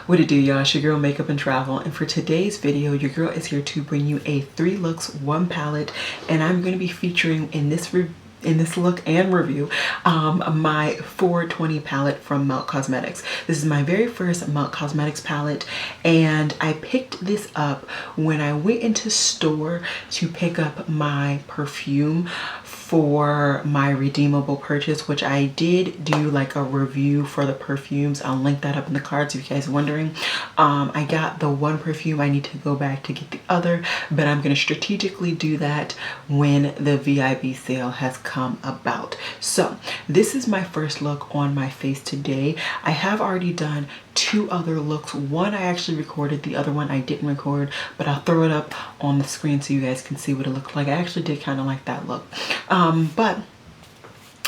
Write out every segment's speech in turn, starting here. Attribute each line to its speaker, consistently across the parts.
Speaker 1: What it do, y'all? It's your girl Makeup and Travel, and for today's video your girl is here to bring you a 3 looks 1 palette, and I'm going to be featuring in this look and review my 420 palette from Melt Cosmetics. This is my very first Melt Cosmetics palette, and I picked this up when I went into store to pick up my perfume for my redeemable purchase, which I did do like a review for the perfumes. I'll link that up in the cards if you guys are wondering. I got the one perfume. I need to go back to get the other, but I'm going to strategically do that when the VIB sale has come about. So this is my first look on my face today. I have already done 2 other looks. One I actually recorded, the other one I didn't record, but I'll throw it up on the screen so you guys can see what it looked like. I actually did kind of like that look. But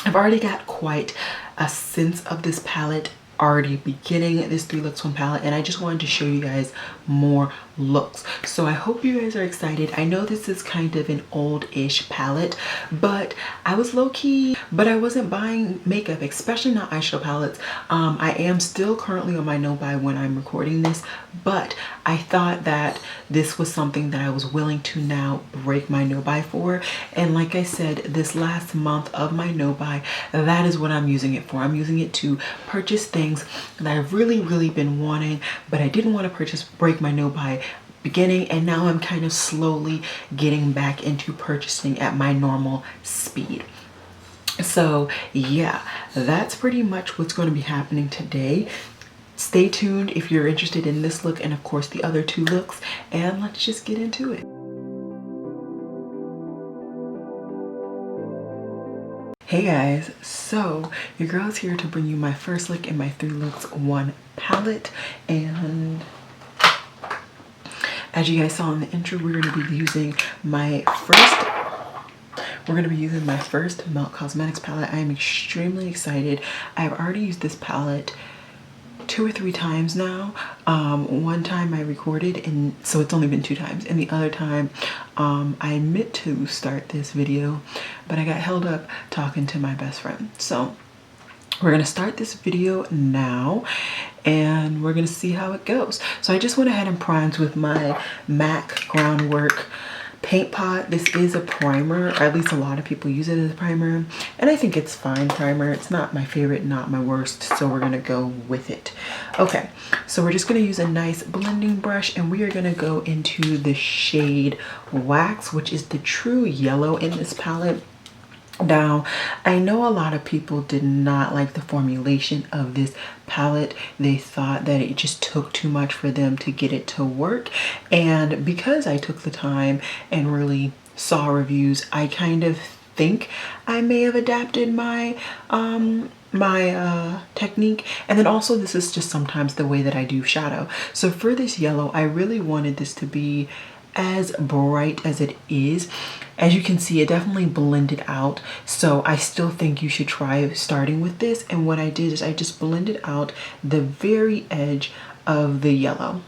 Speaker 1: I've already got quite a sense of this palette already beginning this 3 looks 1 palette, and I just wanted to show you guys more looks. So I hope you guys are excited. I know this is kind of an old-ish palette, but I was low-key, but I wasn't buying makeup, especially not eyeshadow palettes. I am still currently on my no buy when I'm recording this, but I thought that this was something that I was willing to now break my no buy for. And like I said, this last month of my no buy, that is what I'm using it for. I'm using it to purchase things that I've really been wanting, but I didn't want to break my no buy beginning, and now I'm kind of slowly getting back into purchasing at my normal speed. So yeah, that's pretty much what's going to be happening today. Stay tuned if you're interested in this look and of course the other 2 looks, and let's just get into it. Hey guys, so your girl's here to bring you my first look in my 3 looks 1 palette, and as you guys saw in the intro, we're going to be using my first Melt Cosmetics palette. I am extremely excited. I've already used this palette 2 or 3 times now. One time I recorded, and so it's only been 2 times, and the other time I meant to start this video, but I got held up talking to my best friend. So we're gonna start this video now, and we're gonna see how it goes. So I just went ahead and primed with my MAC Groundwork paint pot. This is a primer, or at least a lot of people use it as a primer, and I think it's fine primer. It's not my favorite, not my worst, so we're gonna go with it. Okay, so we're just gonna use a nice blending brush, and we are gonna go into the shade Wax, which is the true yellow in this palette. Now, I know a lot of people did not like the formulation of this palette. They thought that it just took too much for them to get it to work. And because I took the time and really saw reviews, I kind of think I may have adapted my technique. And then also, this is just sometimes the way that I do shadow. So for this yellow, I really wanted this to be as bright as it is. As you can see, it definitely blended out, so I still think you should try starting with this. And what I did is I just blended out the very edge of the yellow,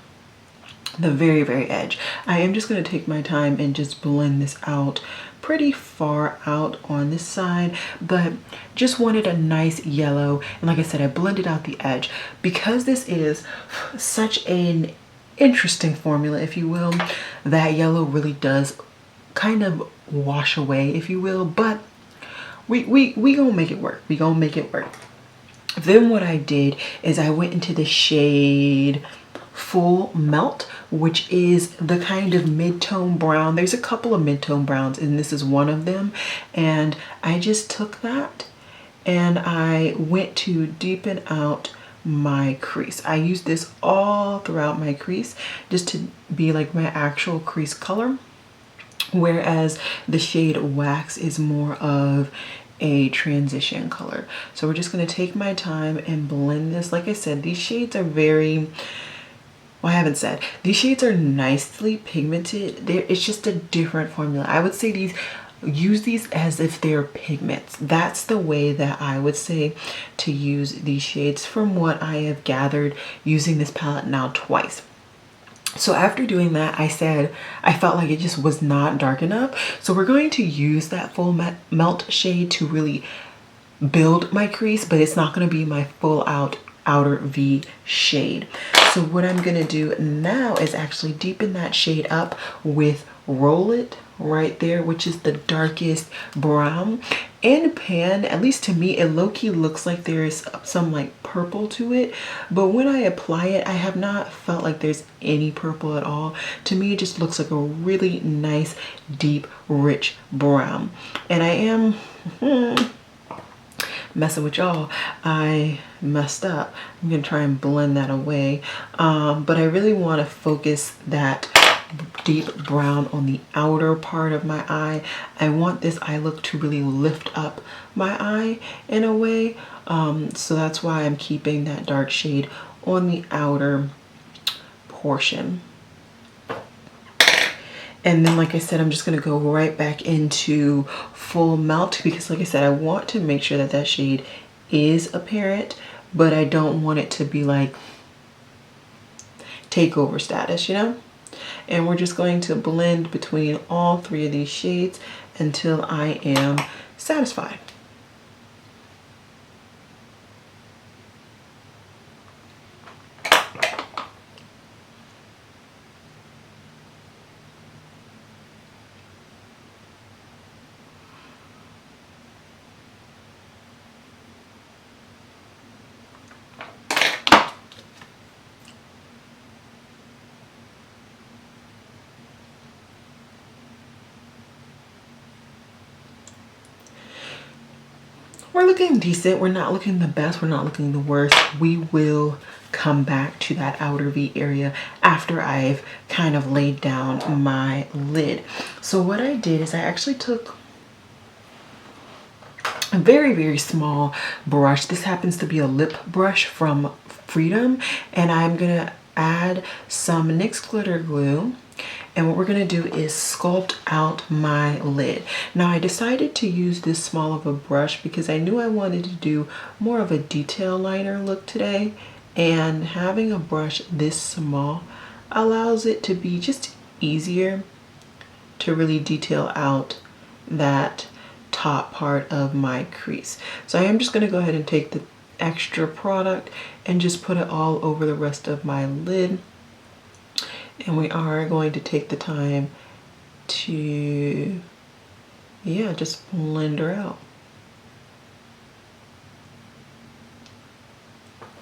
Speaker 1: the very edge. I am just going to take my time and just blend this out pretty far out on this side, but just wanted a nice yellow. And like I said, I blended out the edge because this is such an interesting formula, if you will. That yellow really does kind of wash away, if you will, but we gonna make it work. We gonna make it work. Then what I did is I went into the shade Full Melt, which is the kind of mid-tone brown. There's a couple of mid-tone browns, and this is one of them, and I just took that and I went to deepen out my crease. I use this all throughout my crease just to be like my actual crease color, whereas the shade Wax is more of a transition color. So we're just going to take my time and blend this. Like I said, these shades are very, well, I haven't said, these shades are nicely pigmented. It's just a different formula. I would say use these as if they're pigments. That's the way that I would say to use these shades from what I have gathered using this palette now twice. So after doing that, I said I felt like it just was not dark enough. So we're going to use that Full Melt shade to really build my crease, but it's not going to be my full out outer V shade. So what I'm gonna do now is actually deepen that shade up with Roll It right there, which is the darkest brown. In pan, at least to me, it low-key looks like there's some like purple to it, but when I apply it, I have not felt like there's any purple at all. To me, it just looks like a really nice, deep, rich brown. And I am messing with y'all. I messed up. I'm gonna try and blend that away, but I really want to focus that deep brown on the outer part of my eye. I want this eye look to really lift up my eye in a way, so that's why I'm keeping that dark shade on the outer portion. And then, like I said, I'm just going to go right back into full melt, because like I said, I want to make sure that that shade is apparent, but I don't want it to be like takeover status, you know? And we're just going to blend between all three of these shades until I am satisfied. We're looking decent. We're not looking the best. We're not looking the worst. We will come back to that outer V area after I've kind of laid down my lid. So what I did is I actually took a very, very small brush. This happens to be a lip brush from Freedom, and I'm gonna add some NYX glitter glue. And what we're gonna do is sculpt out my lid. Now I decided to use this small of a brush because I knew I wanted to do more of a detail liner look today. And having a brush this small allows it to be just easier to really detail out that top part of my crease. So I am just gonna go ahead and take the extra product and just put it all over the rest of my lid. And we are going to take the time to, yeah, just blend her out.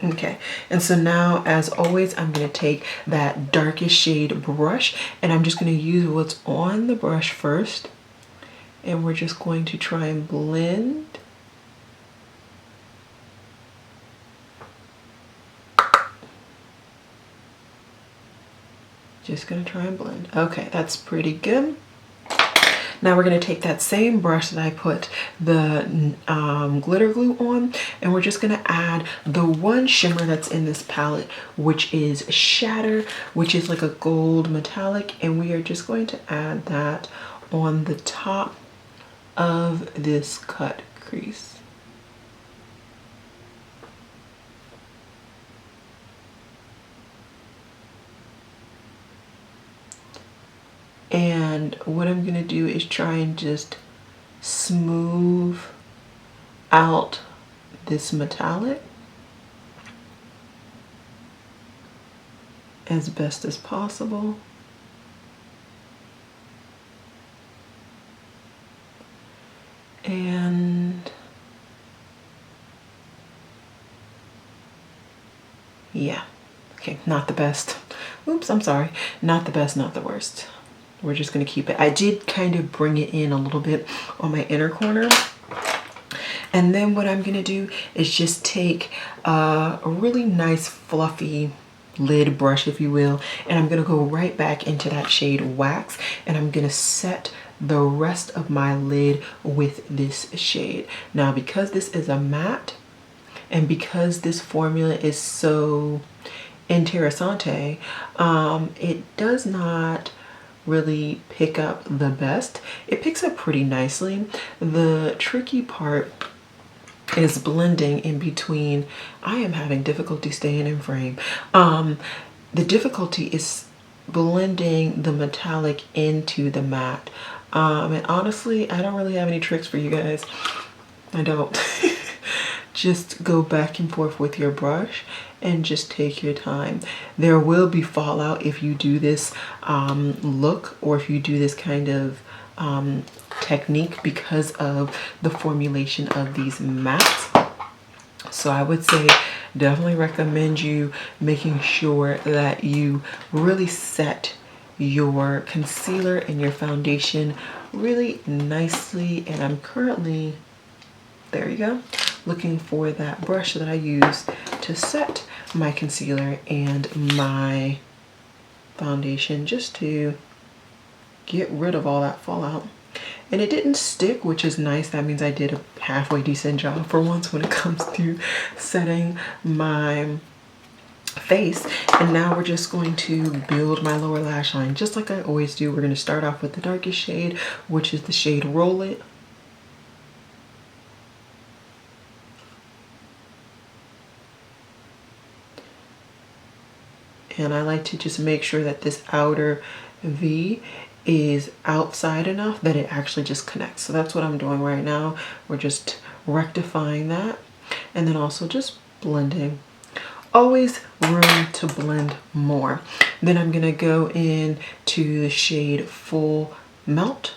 Speaker 1: Okay, and so now, as always, I'm going to take that darkest shade brush, and I'm just going to use what's on the brush first. And we're just going to try and blend. Just gonna try and blend. Okay, that's pretty good. Now we're gonna take that same brush that I put the glitter glue on, and we're just gonna add the one shimmer that's in this palette, which is Shatter, which is like a gold metallic, and we are just going to add that on the top of this cut crease. And what I'm gonna do is try and just smooth out this metallic as best as possible. And yeah, okay, not the best. Oops, I'm sorry. Not the best, not the worst. We're just gonna keep it. I did kind of bring it in a little bit on my inner corner. And then what I'm gonna do is just take a really nice fluffy lid brush, if you will, and I'm gonna go right back into that shade Wax, and I'm gonna set the rest of my lid with this shade. Now, because this is a matte, and because this formula is so interessante, it does not really pick up the best. It picks up pretty nicely. The tricky part is blending in between. I am having difficulty staying in frame. The difficulty is blending the metallic into the matte. And honestly, I don't really have any tricks for you guys. I don't. just go back and forth with your brush and just take your time. There will be fallout if you do this look, or if you do this kind of technique, because of the formulation of these mattes. So I would say definitely recommend you making sure that you really set your concealer and your foundation really nicely. And I'm currently, there you go, looking for that brush that I use to set my concealer and my foundation, just to get rid of all that fallout. And it didn't stick, which is nice. That means I did a halfway decent job for once when it comes to setting my face. And now we're just going to build my lower lash line just like I always do. We're going to start off with the darkest shade, which is the shade Roll It. And I like to just make sure that this outer V is outside enough that it actually just connects. So that's what I'm doing right now. We're just rectifying that, and then also just blending. Always room to blend more. Then I'm gonna go in to the shade Full Melt.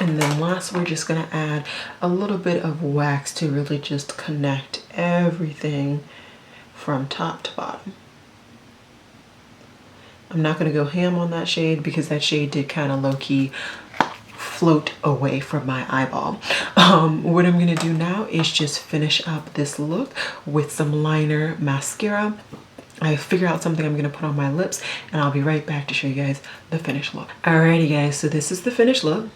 Speaker 1: And then last, we're just gonna add a little bit of wax to really just connect everything from top to bottom. I'm not gonna go ham on that shade because that shade did kind of low-key float away from my eyeball. What I'm gonna do now is just finish up this look with some liner mascara. I figure out something I'm gonna put on my lips, and I'll be right back to show you guys the finished look. Alrighty guys, so this is the finished look.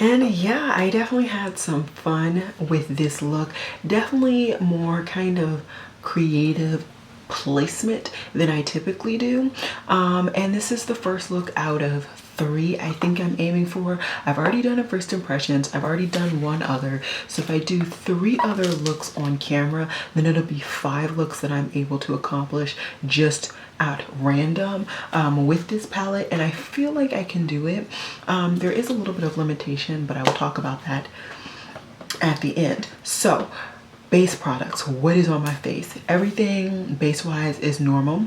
Speaker 1: And yeah, I definitely had some fun with this look. Definitely more kind of creative placement than I typically do. And this is the first look out of 3 I think I'm aiming for. I've already done a first impressions. I've already done 1 other. So if I do 3 other looks on camera, then it'll be 5 looks that I'm able to accomplish just at random with this palette, and I feel like I can do it. There is a little bit of limitation, but I will talk about that at the end. So base products, what is on my face? Everything base wise is normal.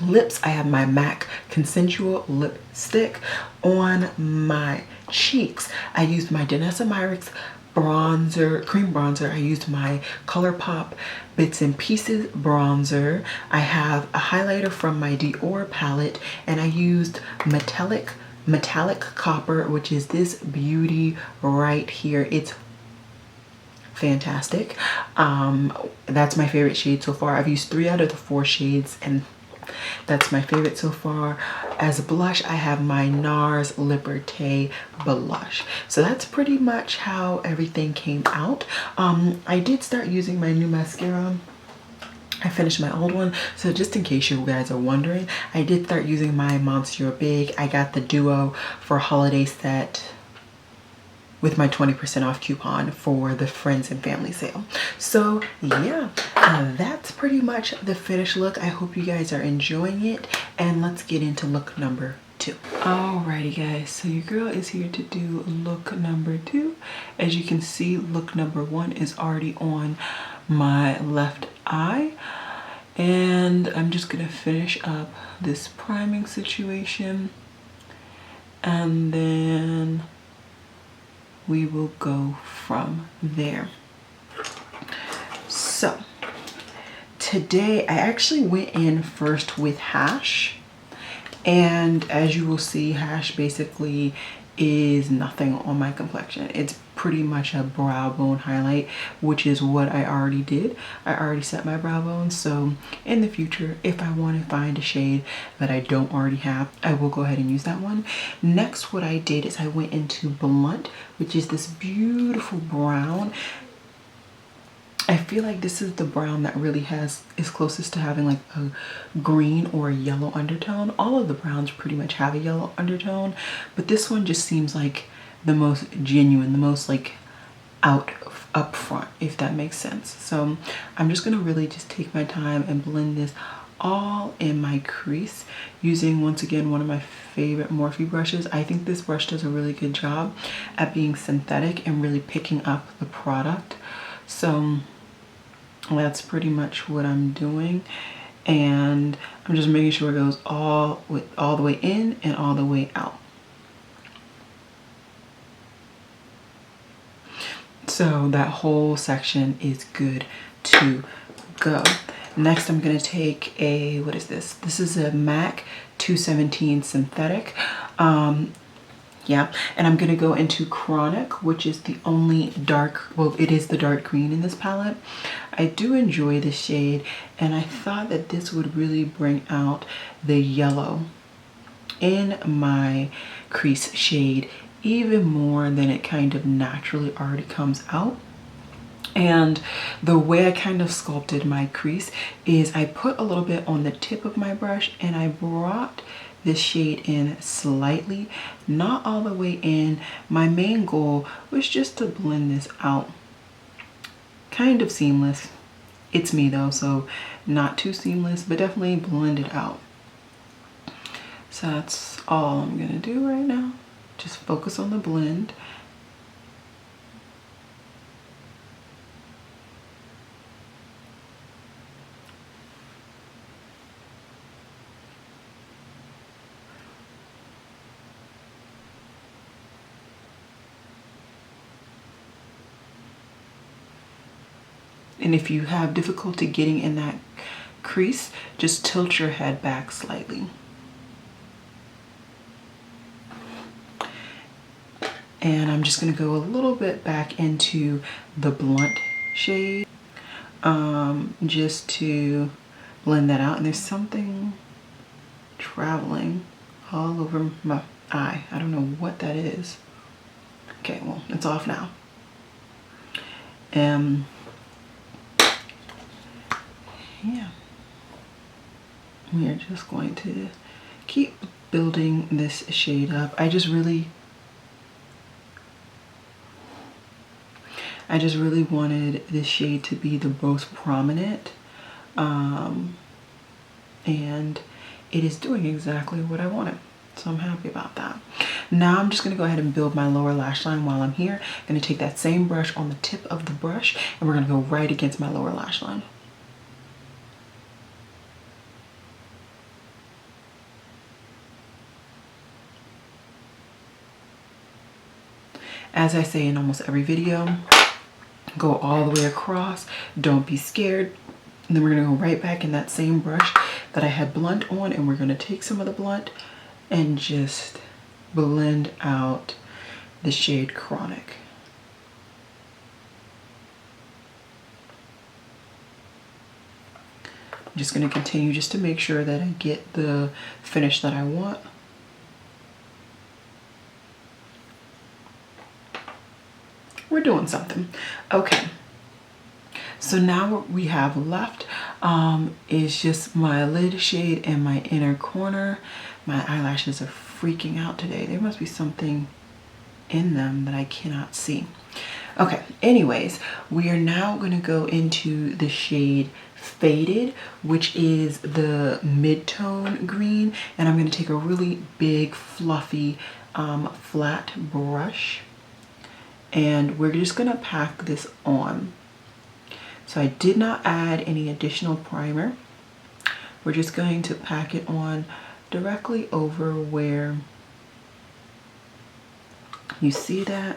Speaker 1: Lips, I have my MAC Consensual lipstick. On my cheeks, I used my Danessa Myricks bronzer, cream bronzer. I used my ColourPop Bits and Pieces bronzer. I have a highlighter from my Dior palette, and I used metallic copper, which is this beauty right here. It's fantastic. That's my favorite shade so far. I've used 3 out of the 4 shades, and that's my favorite so far. As a blush, I have my NARS Liberte blush. So that's pretty much how everything came out. I did start using my new mascara. I finished my old one, so just in case you guys are wondering, I did start using my Monsieur Big. I got the Duo for holiday set with my 20% off coupon for the friends and family sale. So yeah, that's pretty much the finished look. I hope you guys are enjoying it, and let's get into look number 2. Alrighty guys, so your girl is here to do look number 2. As you can see, look number 1 is already on my left eye, and I'm just gonna finish up this priming situation, and then we will go from there. So today I actually went in first with Hash, and as you will see, Hash basically is nothing on my complexion. It's pretty much a brow bone highlight, which is what I already did. I already set my brow bone, so in the future, if I want to find a shade that I don't already have, I will go ahead and use that one. Next, what I did is I went into Blunt, which is this beautiful brown. I feel like this is the brown that really is closest to having like a green or a yellow undertone. All of the browns pretty much have a yellow undertone, but this one just seems like the most genuine, the most like out up front, if that makes sense. So I'm just gonna really just take my time and blend this all in my crease using, once again, one of my favorite Morphe brushes. I think this brush does a really good job at being synthetic and really picking up the product. So that's pretty much what I'm doing, and I'm just making sure it goes all the way in and all the way out. So that whole section is good to go. Next, I'm going to take a, what is this? This is a MAC 217 synthetic. Yeah, and I'm going to go into Chronic, which is the only dark, well, it is the dark green in this palette. I do enjoy this shade, and I thought that this would really bring out the yellow in my crease shade even more than it kind of naturally already comes out. And the way I kind of sculpted my crease is I put a little bit on the tip of my brush and I brought this shade in slightly, not all the way in. My main goal was just to blend this out. Kind of seamless. It's me though, so not too seamless, but definitely blend it out. So that's all I'm gonna do right now. Just focus on the blend. And if you have difficulty getting in that crease, just tilt your head back slightly. And I'm just gonna go a little bit back into the blunt shade, just to blend that out. And there's something traveling all over my eye. I don't know what that is. Okay, well, it's off now. Yeah, we are just going to keep building this shade up. I just really wanted this shade to be the most prominent, and it is doing exactly what I wanted. So I'm happy about that. Now I'm just gonna go ahead and build my lower lash line while I'm here. I'm gonna take that same brush on the tip of the brush and we're gonna go right against my lower lash line. As I say in almost every video, go all the way across. Don't be scared. And then we're gonna go right back in that same brush that I had blunt on, and we're gonna take some of the blunt and just blend out the shade Chronic. I'm just gonna continue just to make sure that I get the finish that I want. We're doing something. Okay, so now what we have left is just my lid shade and my inner corner. My eyelashes are freaking out today. There must be something in them that I cannot see. Okay, anyways, we are now going to go into the shade Faded, which is the mid-tone green, and I'm going to take a really big fluffy flat brush, and we're just gonna pack this on. So I did not add any additional primer. We're just going to pack it on directly over where you see that.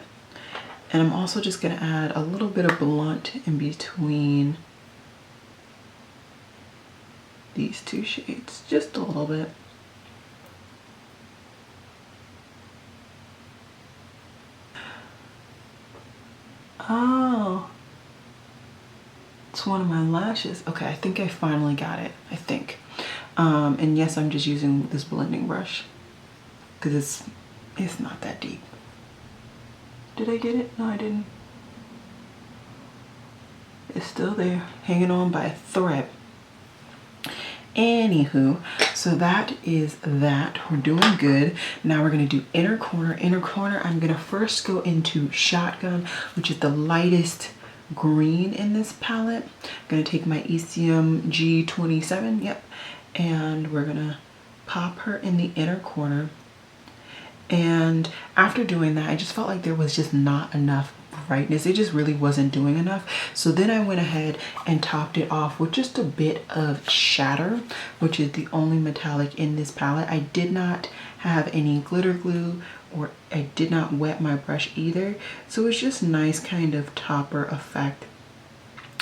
Speaker 1: And I'm also just gonna add a little bit of blunt in between these two shades, just a little bit. Oh, it's one of my lashes. Okay, I think I finally got it, I think. And yes, I'm just using this blending brush because it's not that deep. Did I get it? No, I didn't. It's still there, hanging on by a thread. Anywho, so that is that. We're doing good. Now we're gonna do inner corner. Inner corner, I'm gonna first go into Shotgun, which is the lightest green in this palette. I'm gonna take my Ecium G27, yep, and we're gonna pop her in the inner corner. And after doing that, I just felt like there was just not enough brightness. It just really wasn't doing enough. So then I went ahead and topped it off with just a bit of Shatter, which is the only metallic in this palette. I did not have any glitter glue, or I did not wet my brush either. So it's just nice kind of topper effect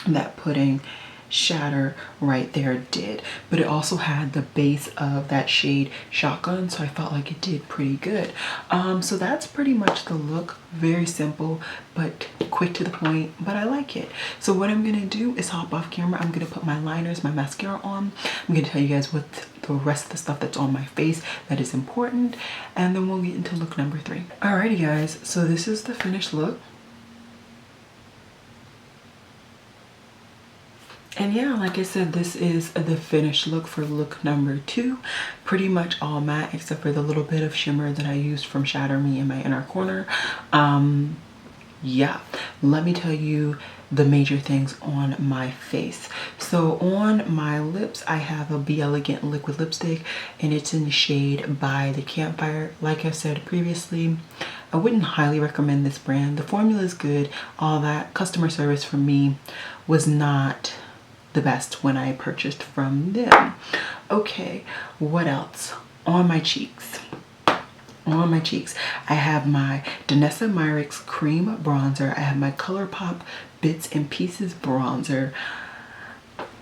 Speaker 1: that putting Shatter right there did. But it also had the base of that shade Shotgun, so I felt like it did pretty good. So that's pretty much the look. Very simple but quick to the point, but I like it. So what I'm gonna do is hop off camera. I'm gonna put my liners, my mascara on. I'm gonna tell you guys what the rest of the stuff that's on my face that is important, and then we'll get into look number 3. Alrighty guys, so this is the finished look. And yeah, like I said, this is the finished look for look number 2. Pretty much all matte except for the little bit of shimmer that I used from Shatter Me in my inner corner. Yeah, let me tell you the major things on my face. So on my lips, I have a Be Elegant liquid lipstick, and it's in the shade By the Campfire. Like I said previously, I wouldn't highly recommend this brand. The formula is good, all that. Customer service for me was not the best when I purchased from them. Okay, what else? On my cheeks. On my cheeks, I have my Danessa Myricks cream bronzer. I have my ColourPop Bits and Pieces bronzer.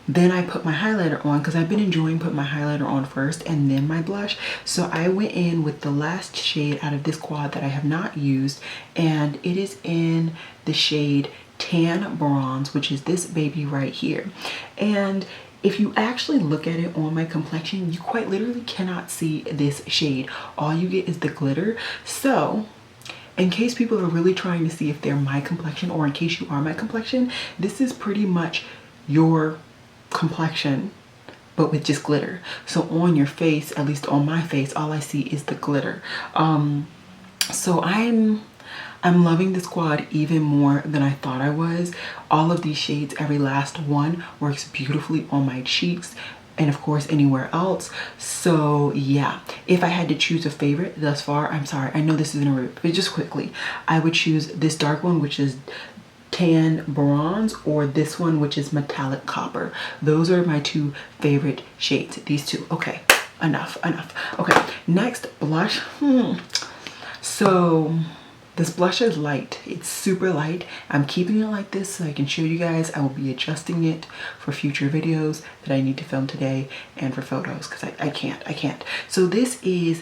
Speaker 1: Then I put my highlighter on because I've been enjoying putting my highlighter on first and then my blush. So I went in with the last shade out of this quad that I have not used, and it is in the shade Tan Bronze, which is this baby right here. And if you actually look at it on my complexion, you quite literally cannot see this shade. All you get is the glitter. So in case people are really trying to see if they're my complexion, or in case you are my complexion, this is pretty much your complexion but with just glitter. So on your face, at least on my face, all I see is the glitter. So I'm loving this quad even more than I thought I was. All of these shades, every last one, works beautifully on my cheeks and of course anywhere else. So yeah, if I had to choose a favorite thus far, I'm sorry, I know this isn't a review, but just quickly, I would choose this dark one, which is Tan Bronze, or this one, which is Metallic Copper. Those are my 2 favorite shades, these 2. Okay, enough. Okay, next, blush. So this blush is light. It's super light. I'm keeping it like this so I can show you guys. I will be adjusting it for future videos that I need to film today and for photos, because I can't. So this is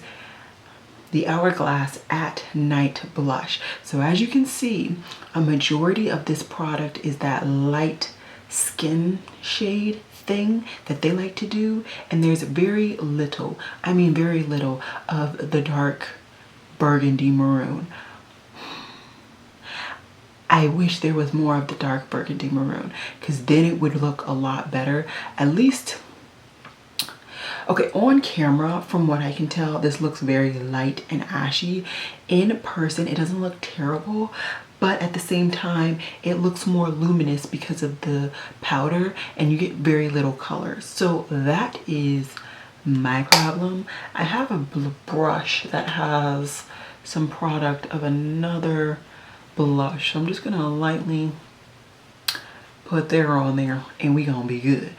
Speaker 1: the Hourglass at Night blush. So as you can see, a majority of this product is that light skin shade thing that they like to do, and there's very little, I mean very little, of the dark burgundy maroon. I wish there was more of the dark burgundy maroon, because then it would look a lot better. At least, okay, on camera, from what I can tell, this looks very light and ashy. In person, it doesn't look terrible, but at the same time, it looks more luminous because of the powder, and you get very little color. So that is my problem. I have a brush that has some product of another blush. I'm just gonna lightly put there on there, and we gonna be good.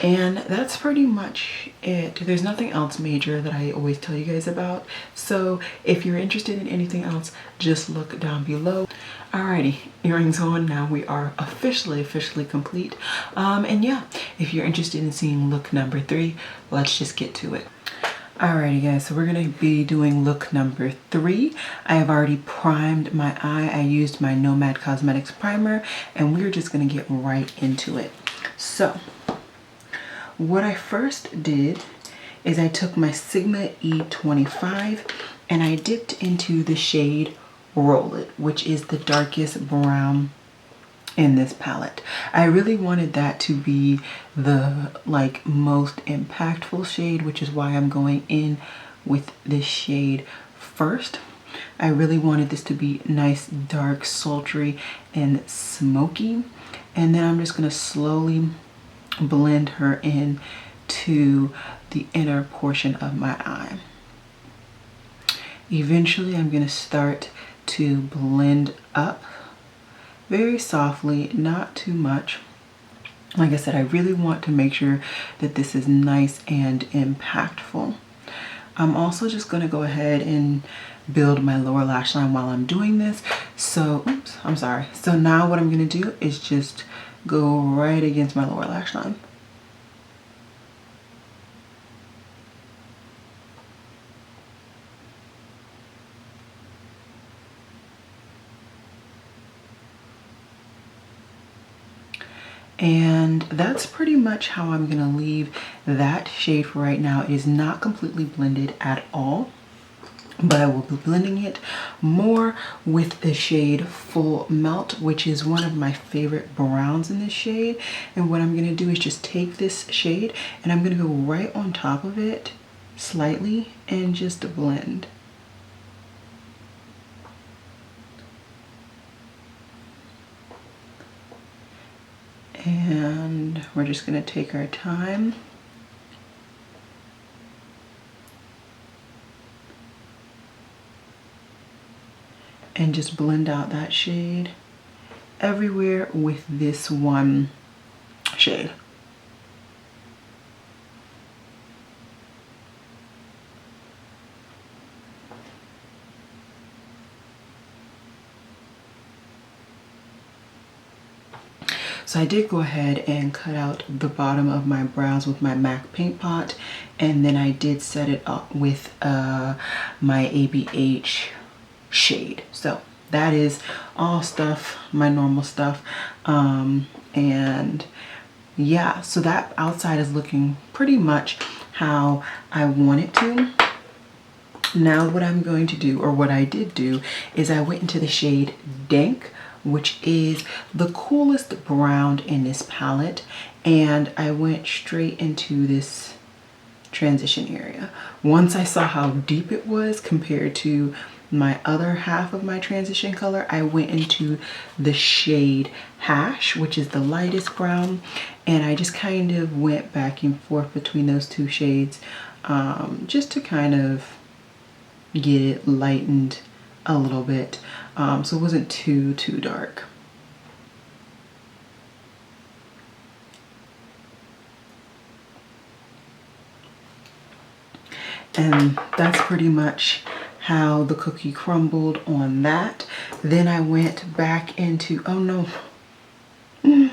Speaker 1: And that's pretty much it. There's nothing else major that I always tell you guys about. So if you're interested in anything else, just look down below. Alrighty, earrings on. Now we are officially complete. And yeah, if you're interested in seeing look number 3, let's just get to it. Alrighty guys, so we're gonna be doing look number 3. I have already primed my eye. I used my Nomad Cosmetics primer, and we're just gonna get right into it. So what I first did is I took my Sigma E25 and I dipped into the shade Roll It, which is the darkest brown in this palette. I really wanted that to be the like most impactful shade, which is why I'm going in with this shade first. I really wanted this to be nice, dark, sultry, and smoky. And then I'm just gonna slowly blend her in to the inner portion of my eye. Eventually, I'm gonna start to blend up very softly, not too much. Like I said, I really want to make sure that this is nice and impactful. I'm also just going to go ahead and build my lower lash line while I'm doing this. So, oops, I'm sorry. So now what I'm going to do is just go right against my lower lash line. And that's pretty much how I'm gonna leave that shade for right now. It is not completely blended at all, but I will be blending it more with the shade Full Melt, which is one of my favorite browns in this shade. And what I'm gonna do is just take this shade and I'm gonna go right on top of it slightly and just blend. And we're just going to take our time. And just blend out that shade everywhere with this one shade. So I did go ahead and cut out the bottom of my brows with my MAC paint pot, and then I did set it up with my ABH shade. So that is all stuff, my normal stuff. And yeah, so that outside is looking pretty much how I want it to. Now what I'm going to do, or what I did do, is I went into the shade Dank, which is the coolest brown in this palette, and I went straight into this transition area. Once I saw how deep it was compared to my other half of my transition color, I went into the shade Hash, which is the lightest brown, and I just kind of went back and forth between those two shades, just to kind of get it lightened a little bit, so it wasn't too dark. And that's pretty much how the cookie crumbled on that. Then I went back into, oh no, I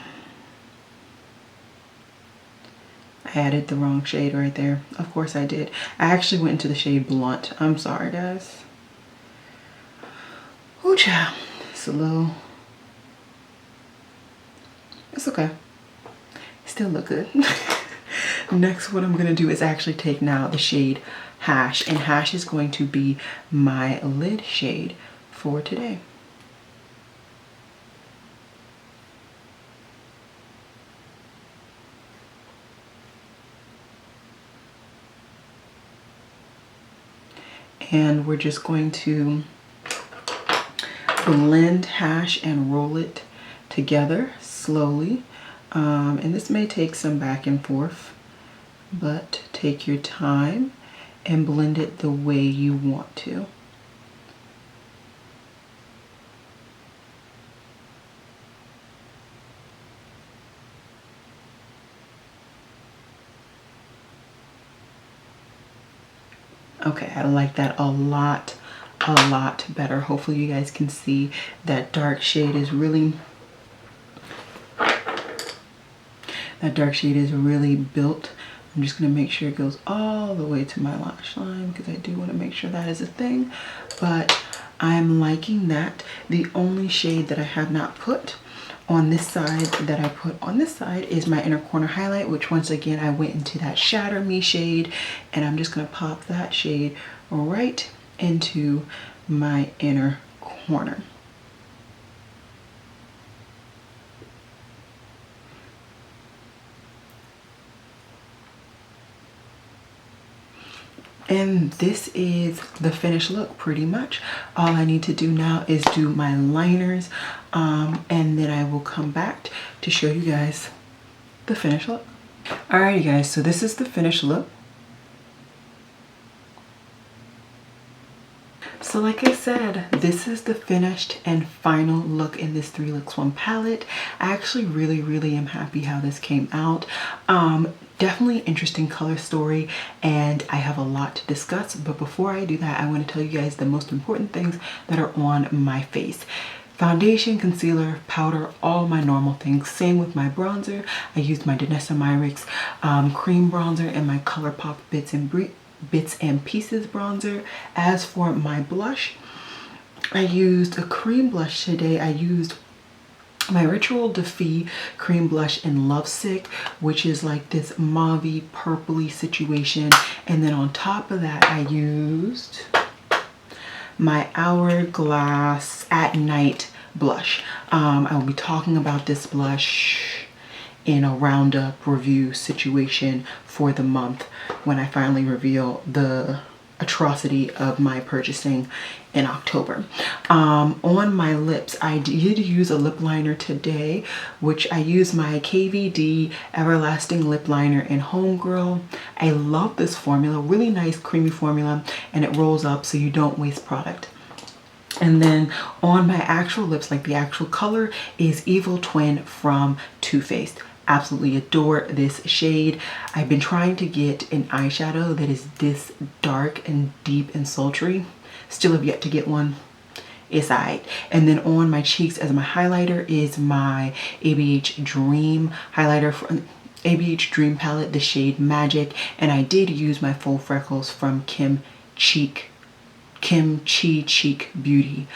Speaker 1: added the wrong shade right there. Of course I did. I actually went into the shade Blunt. I'm sorry, guys. Ooh, child. It's a little, it's okay. Still look good. Next, what I'm gonna do is actually take now the shade Hash, and Hash is going to be my lid shade for today. And we're just going to blend Hash and roll it together slowly. And this may take some back and forth, but take your time and blend it the way you want to. Okay, I like that a lot better. Hopefully you guys can see that dark shade is really, built. I'm just gonna make sure it goes all the way to my lash line because I do want to make sure that is a thing, but I'm liking that. The only shade that I have not put on this side that I put on this side is my inner corner highlight, which once again I went into that Shatter Me shade, and I'm just gonna pop that shade right into my inner corner. And this is the finished look pretty much. All I need to do now is do my liners, and then I will come back to show you guys the finished look. Alrighty guys, so this is the finished look. So like I said, this is the finished and final look in this 3 Looks 1 palette. I actually really am happy how this came out. Definitely interesting color story, and I have a lot to discuss, but before I do that, I want to tell you guys the most important things that are on my face. Foundation, concealer, powder, all my normal things. Same with my bronzer. I used my Danessa Myricks cream bronzer and my ColourPop Bits and Pieces bronzer. As for my blush, I used a cream blush today. I used my Ritual Defy cream blush in Lovesick, which is like this mauvey purpley situation, and then on top of that I used my Hourglass at Night blush. I will be talking about this blush in a roundup review situation for the month when I finally reveal the atrocity of my purchasing in October. On my lips, I did use a lip liner today, which I used my KVD Everlasting Lip Liner in Homegirl. I love this formula, really nice creamy formula, and it rolls up so you don't waste product. And then on my actual lips, like the actual color, is Evil Twin from Too Faced. Absolutely adore this shade. I've been trying to get an eyeshadow that is this dark and deep and sultry. Still have yet to get one. It's alright. And then on my cheeks as my highlighter is my ABH Dream highlighter from ABH Dream palette, the shade Magic. And I did use my Full Freckles from Kim Chi Cheek Beauty,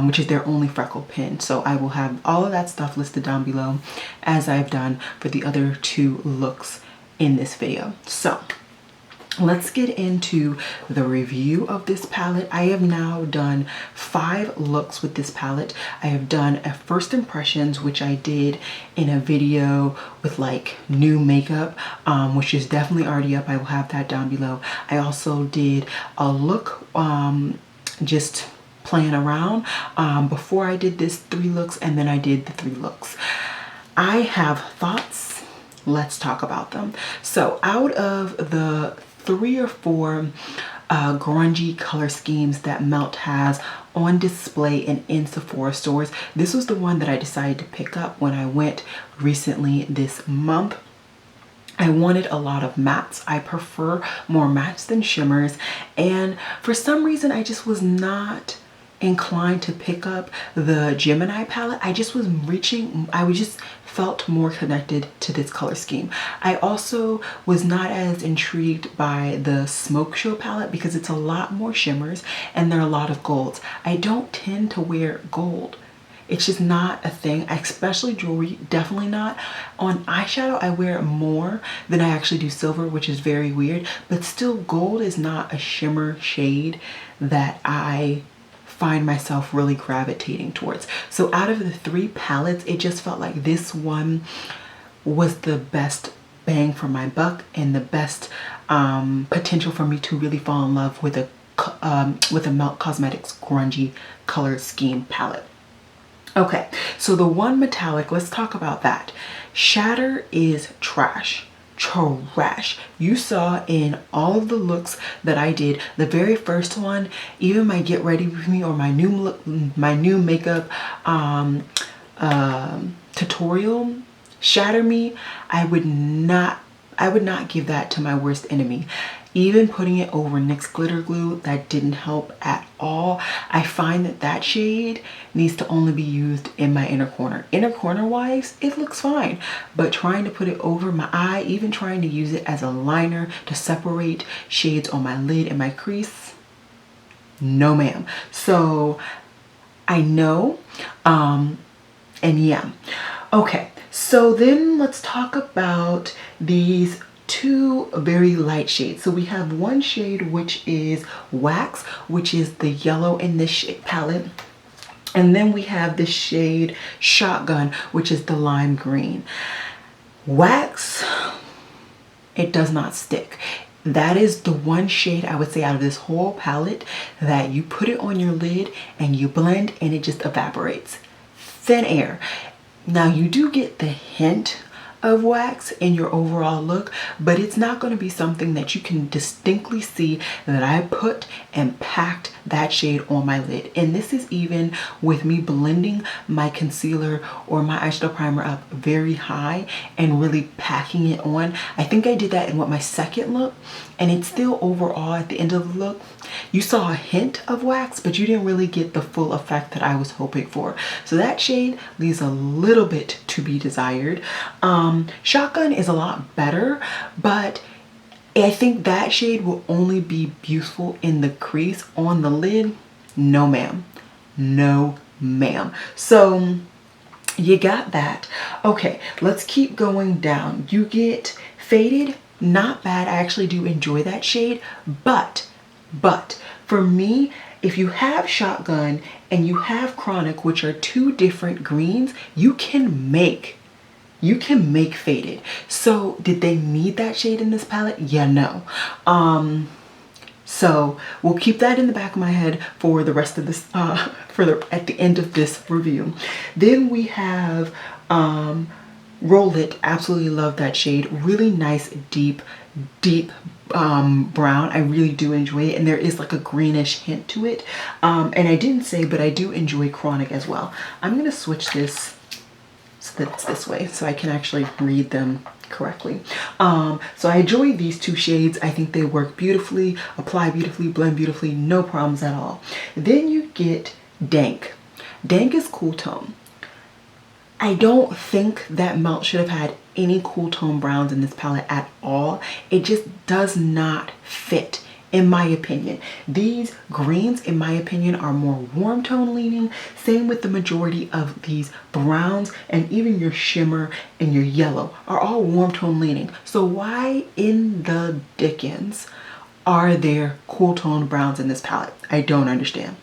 Speaker 1: which is their only freckle pin. So I will have all of that stuff listed down below, as I've done for the other 2 looks in this video. So let's get into the review of this palette. I have now done 5 looks with this palette. I have done a first impressions, which I did in a video with like new makeup, which is definitely already up. I will have that down below. I also did a look just playing around before I did this 3 looks, and then I did the 3 looks. I have thoughts. Let's talk about them. So out of the 3 or 4 grungy color schemes that Melt has on display and in Sephora stores, this was the one that I decided to pick up when I went recently this month. I wanted a lot of mattes. I prefer more mattes than shimmers, and for some reason I just was not inclined to pick up the Gemini palette. I just felt more connected to this color scheme. I also was not as intrigued by the Smoke Show palette because it's a lot more shimmers and there are a lot of golds. I don't tend to wear gold. It's just not a thing, especially jewelry, definitely not. On eyeshadow, I wear more than I actually do silver, which is very weird, but still gold is not a shimmer shade that I find myself really gravitating towards. So out of the 3 palettes, it just felt like this one was the best bang for my buck and the best potential for me to really fall in love with a Melt Cosmetics grungy color scheme palette. Okay, so the one metallic, let's talk about that. Shatter is trash. Trash. You saw in all of the looks that I did, the very first one, even my Get Ready With Me or my new look, my new makeup tutorial, Shatter Me, I would not give that to my worst enemy. Even putting it over NYX glitter glue, that didn't help at all. I find that that shade needs to only be used in my inner corner. Inner corner wise, it looks fine, but trying to put it over my eye, even trying to use it as a liner to separate shades on my lid and my crease, no ma'am. So I know, and yeah. Okay, so then let's talk about these 2 very light shades. So we have one shade which is Wax, which is the yellow in this shade palette, and then we have this shade Shotgun, which is the lime green. Wax, it does not stick. that is the one shade I would say out of this whole palette that you put it on your lid and you blend and it just evaporates. Thin air. Now you do get the hint of wax in your overall look, but it's not going to be something that you can distinctly see that I put and packed that shade on my lid. And this is even with me blending my concealer or my eyeshadow primer up very high and really packing it on. I think I did that in my second look, and it's still overall at the end of the look you saw a hint of wax, but you didn't really get the full effect that I was hoping for. So that shade leaves a little bit to be desired. Shotgun is a lot better, but I think that shade will only be beautiful in the crease. On the lid, no ma'am. No ma'am. So you got that. Okay, let's keep going down. You get Faded. Not bad. I actually do enjoy that shade, but for me, if you have Shotgun and you have Chronic, which are two different greens, you can make Faded. So did they need that shade in this palette? Yeah, no. So we'll keep that in the back of my head for the rest of this, at the end of this review. Then we have Roll It. Absolutely love that shade. Really nice, deep brown. I really do enjoy it, and there is like a greenish hint to it. And I didn't say, but I do enjoy Chronic as well. I'm gonna switch this so that it's this way so I can actually read them correctly. So I enjoy these two shades. I think they work beautifully, apply beautifully, blend beautifully, no problems at all. Then you get Dank. Dank is cool tone. I don't think that Melt should have had any cool tone browns in this palette at all. It just does not fit, in my opinion. These greens, in my opinion, are more warm tone leaning. Same with the majority of these browns, and even your shimmer and your yellow are all warm tone leaning. So why in the dickens are there cool tone browns in this palette? I don't understand.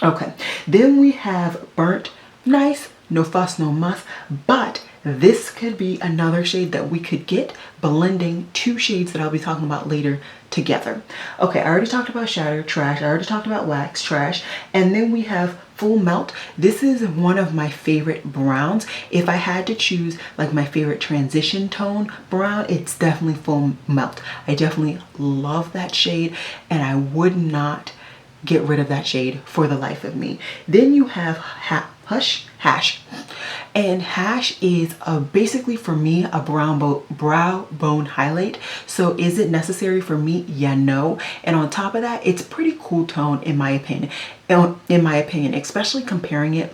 Speaker 1: Okay, then we have Burnt. Nice. No fuss, no muss, but this could be another shade that we could get blending two shades that I'll be talking about later together. Okay, I already talked about Shatter, trash. I already talked about Wax, trash. And then we have Full Melt. This is one of my favorite browns. If I had to choose like my favorite transition tone brown, it's definitely Full Melt. I definitely love that shade, and I would not get rid of that shade for the life of me. Then you have Hash. And Hash is basically for me a brow bone highlight. So is it necessary for me? Yeah, no. And on top of that, it's pretty cool tone in my opinion. Especially comparing it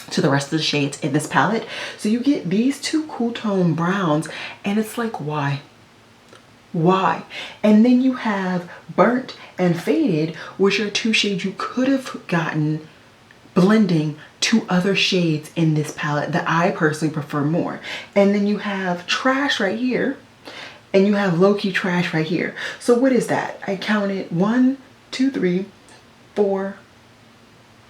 Speaker 1: to the rest of the shades in this palette. So you get these two cool tone browns, and it's like, why? And then you have Burnt and Faded, which are two shades you could have gotten blending two other shades in this palette that I personally prefer more. And then you have Trash right here, and you have Low-Key Trash right here. So what is that? I counted 1, 2, 3, 4,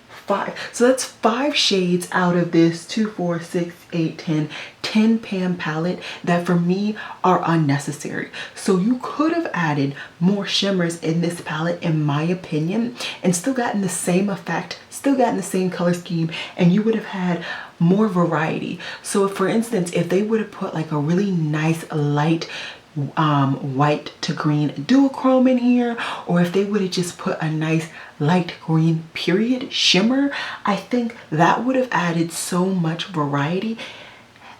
Speaker 1: 5. So that's 5 shades out of this 2, 4, 6, 8, 10 pan palette that for me are unnecessary. So you could have added more shimmers in this palette, in my opinion, and still gotten the same effect, still gotten the same color scheme, and you would have had more variety. So for instance, if they would have put like a really nice light white to green duochrome in here, or if they would have just put a nice light green period shimmer, I think that would have added so much variety.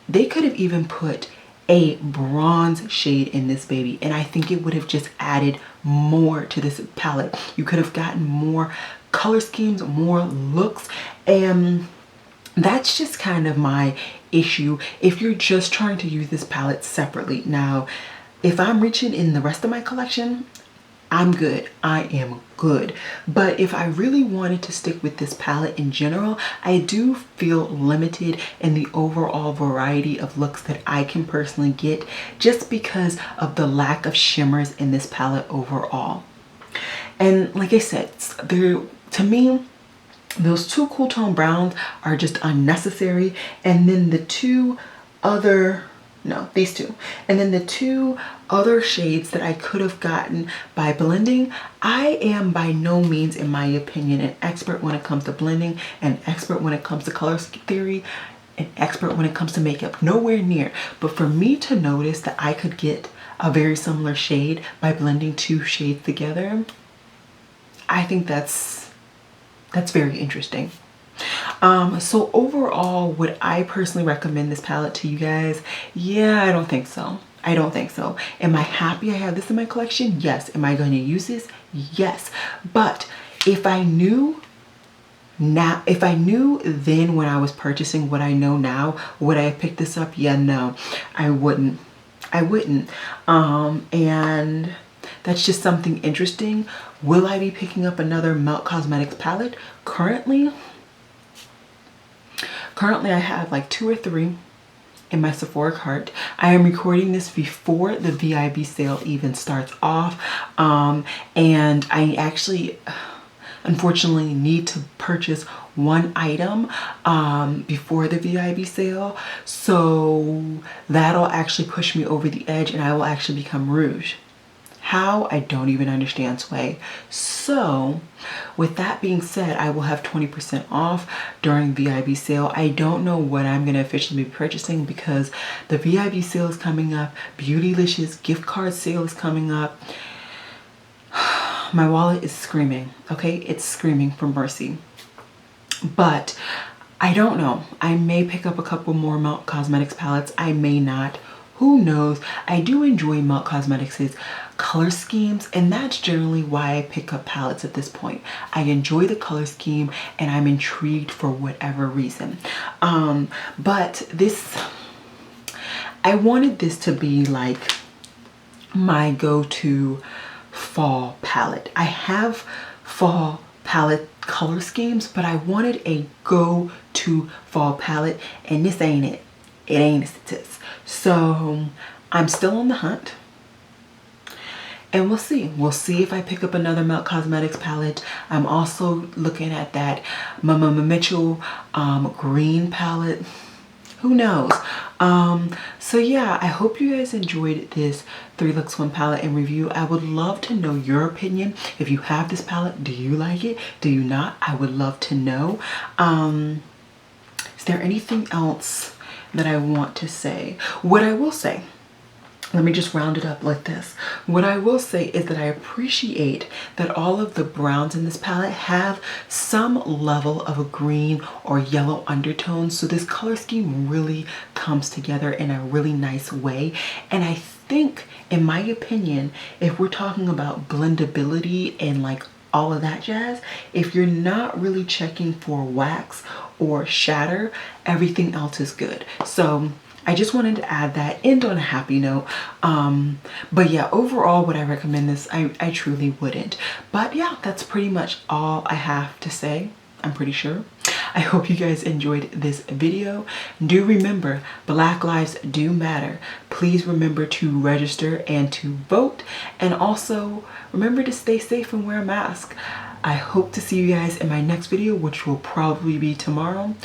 Speaker 1: They could have even put a bronze shade in this baby, and I think it would have just added more to this palette. You could have gotten more color schemes, more looks, and that's just kind of my issue if you're just trying to use this palette separately. Now, if I'm reaching in the rest of my collection, I'm good. I am good. But if I really wanted to stick with this palette in general, I do feel limited in the overall variety of looks that I can personally get, just because of the lack of shimmers in this palette overall. And like I said, to me, those two cool tone browns are just unnecessary. And then the two other, no, these two. And then the two other shades that I could have gotten by blending. I am by no means, in my opinion, an expert when it comes to blending, an expert when it comes to color theory, an expert when it comes to makeup, nowhere near. But for me to notice that I could get a very similar shade by blending two shades together, I think that's very interesting. So overall, would I personally recommend this palette to you guys? Yeah, I don't think so. I don't think so. Am I happy I have this in my collection? Yes. Am I going to use this? Yes. But if I knew then when I was purchasing what I know now, would I have picked this up? Yeah, no, I wouldn't. I wouldn't. And that's just something interesting. Will I be picking up another Melt Cosmetics palette? Currently I have like 2 or 3 in my Sephora cart. I am recording this before the VIB sale even starts off. And I actually, unfortunately, need to purchase one item before the VIB sale. So that'll actually push me over the edge and I will actually become Rouge. How? I don't even understand, Sway. So with that being said, I will have 20% off during VIB sale. I don't know what I'm going to officially be purchasing because the VIB sale is coming up. Beautylicious gift card sale is coming up. My wallet is screaming, okay? It's screaming for mercy. But I don't know. I may pick up a couple more Melt Cosmetics palettes. I may not. Who knows? I do enjoy Melt Cosmetics' color schemes, and that's generally why I pick up palettes at this point. I enjoy the color scheme and I'm intrigued for whatever reason. But this, I wanted this to be like my go-to fall palette. I have fall palette color schemes, but I wanted a go-to fall palette, and this ain't it. It ain't it. So I'm still on the hunt, and we'll see. We'll see if I pick up another Melt Cosmetics palette. I'm also looking at that Mitchell green palette. Who knows? So yeah, I hope you guys enjoyed this 3 Looks 1 palette and review. I would love to know your opinion. If you have this palette, do you like it? Do you not? I would love to know. Is there anything else that I want to say? What I will say, let me just round it up like this. What I will say is that I appreciate that all of the browns in this palette have some level of a green or yellow undertone. So this color scheme really comes together in a really nice way. And I think, in my opinion, if we're talking about blendability and like all of that jazz, if you're not really checking for wax or shatter, everything else is good. So I just wanted to add that, end on a happy note. But yeah, overall, would I recommend this? I truly wouldn't. But yeah, that's pretty much all I have to say, I'm pretty sure. I hope you guys enjoyed this video. Do remember, Black lives do matter. Please remember to register and to vote. And also remember to stay safe and wear a mask. I hope to see you guys in my next video, which will probably be tomorrow.